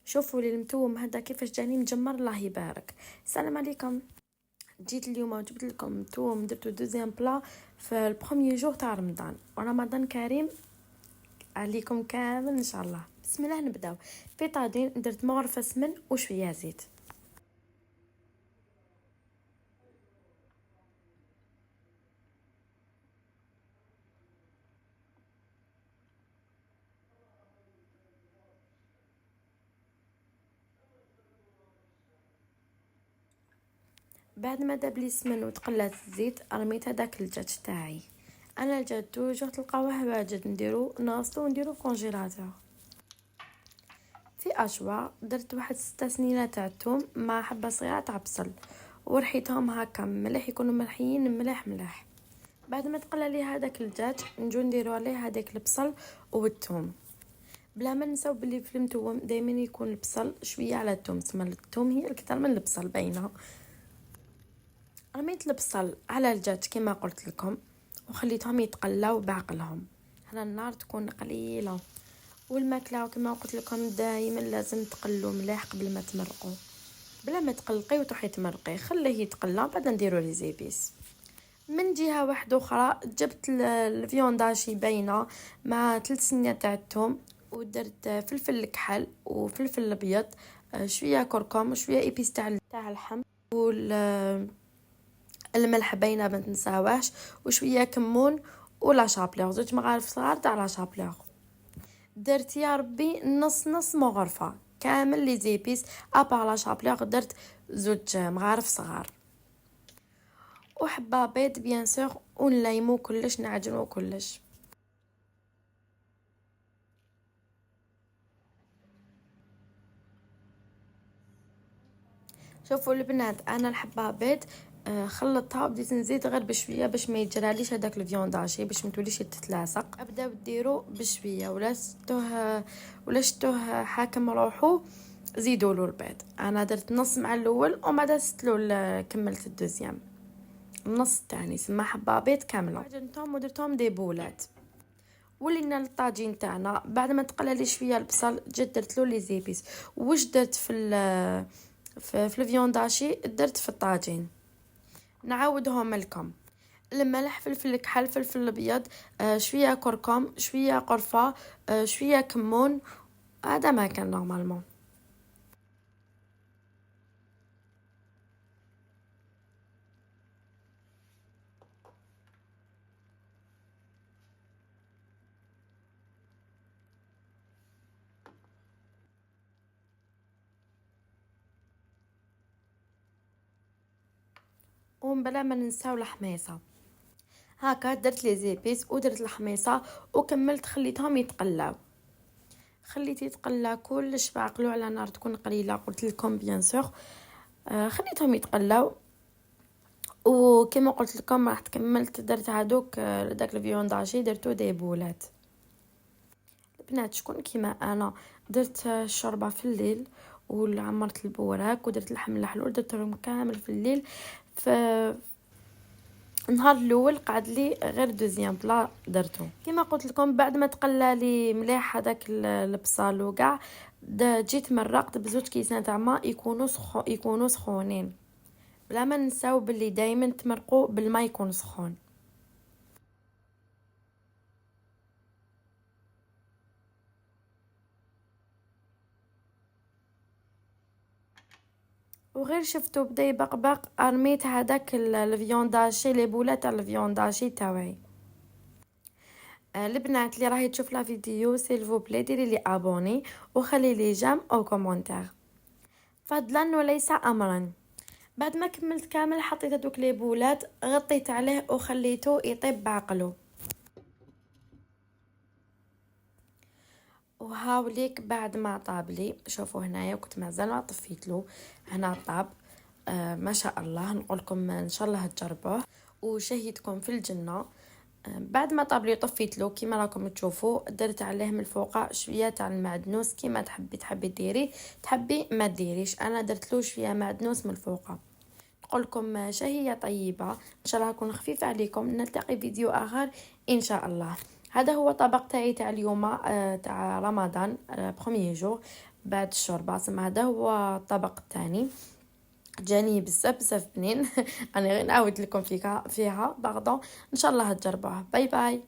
شوفوا لي المتوم هذا كيفاش جاني مجمر، الله يبارك. السلام عليكم. جيت اليوم وجبت لكم توم، درتو دوزيام بلا في البروميي جور تاع رمضان، ورمضان كريم عليكم كامل ان شاء الله. بسم الله نبداو. في طاجين درت مغرفه سمن وشويه زيت. بعد ما داب لي السمن وتقلات الزيت، رميت هذاك الدجاج تاعي. انا الدجاج توجور تلقاوه واجد، نديرو ناصلو ونديرو كونجيلاتور. في اشوا درت واحد 6 سنينه تاع الثوم مع حبه صغيره تاع بصل، ورحيتهم هكا مليح، يكونوا ملحيين مليح مليح. بعد ما تقلى لي هذاك الدجاج نجو نديرو عليه هذاك البصل والثوم. بلا ما نساو بلي في المتوم دائما يكون البصل شويه على الثوم، تسمى الثوم هي اكثر من البصل باينه. رميت البصل على الدجاج كما قلت لكم، وخليتهم يتقلاو بعقلهم. هنا النار تكون قليله، والماكله كما قلت لكم دائما لازم تقلوا مليح قبل ما تمرقوا. بلا ما تقلقي وتروحي تمرقي، خليه يتقلى بعد نديروا لي زيبيس. من جهه واحده اخرى جبت الفيونداشي باينه مع 3 سنين تاع الثوم، ودرت فلفل الكحل وفلفل الابيض، شويه كركم وشويه ايبيس تاع اللحم، الملح باينه ما تنساوهش، وشويه كمون ولا شابليغ، زوج مغارف صغار تاع لا شابليغ. درت يا ربي نص مغرفه كامل لي زيبيس، ابار لا شابليغ درت زوج مغارف صغار، وحبه بيض بيان سور، ونليمو كلش، نعجنو كلش. شوفوا البنات، انا الحبه بيض خلطتها وبديت نزيد غير بشويه باش ما يجراليش هذاك الفيونداشي، باش ما توليش تتلاصق. ابداو ديروا بشويه، ولا شتوه حاكم روحو زيدوا له البيض. انا درت نص مع الاول وما درت له، كملت الدوزيام النص الثاني، سما حبه بيض كامله. عجنتهم ودرتهم دي بولات. ولينا الطاجين تاعنا بعد ما تقلى لي شويه البصل، جد درت له لي زيبيس. واش درت في الفيونداشي درت في الطاجين، نعاودهم لكم. الملح، فلفل الكحل، فلفل الابيض، شويه كركم، شويه قرفه، شويه كمون. هذا ما كان نورمالمون. ومن بلا ما ننساو الحميصه. هكا درت لي زيبيس ودرت الحميصه وكملت، خليتهم يتقلاو. خليت يتقلى كلش بعقلو على نار تكون قليله، قلت لكم بيان سور. خليتهم يتقلاو، وكما قلت لكم راح كملت درت هذوك داك الفيونداشي درتو دي بولات. البنات شكون كيما انا درت الشوربه في الليل، وعمرت البوراك ودرت اللحم الحلول، درتهم كامل في الليل. في النهار الاول قعد لي غير دوزيام بلا درتو كما قلت لكم. بعد ما تقلى لي مليح هذاك البصل وكاع، جيت مرقت بزوج كيسان تاع ماء يكونوا سخونين. بلا ما نساو باللي دائما تمرقوا بالماء يكون سخون. وغير شفتو بدا يبقبق، رميت هذاك الفيونداشي، لي بولات تاع الفيونداشي تاعي. البنات اللي راهي تشوف لا فيديو سيلفو بلي ديري لي ابوني وخلي لي جام او كومونتير، فضلا وليس امرا. بعد ما كملت كامل حطيت هذوك لي بولات، غطيت عليه وخليته يطيب بعقله. وهاوليك بعد ما طاب لي، شوفوا هنايا كنت مازال ما طفيت له، هنا طاب. ما شاء الله، نقولكم ان شاء الله تجربوه وشهيتكم في الجنه. بعد ما طاب لي طفيت له كيما راكم تشوفوا، درت عليه من الفوق شويه تاع المعدنوس، كيما تحبي ديري، تحبي ما ديريش. انا درت له شويه معدنوس من الفوق. نقولكم شهيه طيبه، ان شاء الله تكون خفيفه عليكم. نلتقي فيديو اخر ان شاء الله. هذا هو طبق تاعي تاع اليوم، تاع رمضان، بروميي جور. بعد الشوربه. تما هذا هو الطبق الثاني، جاني بزاف بزاف بنين. انا غير نعاود لكم فيها باردون، ان شاء الله تجربوها. باي باي.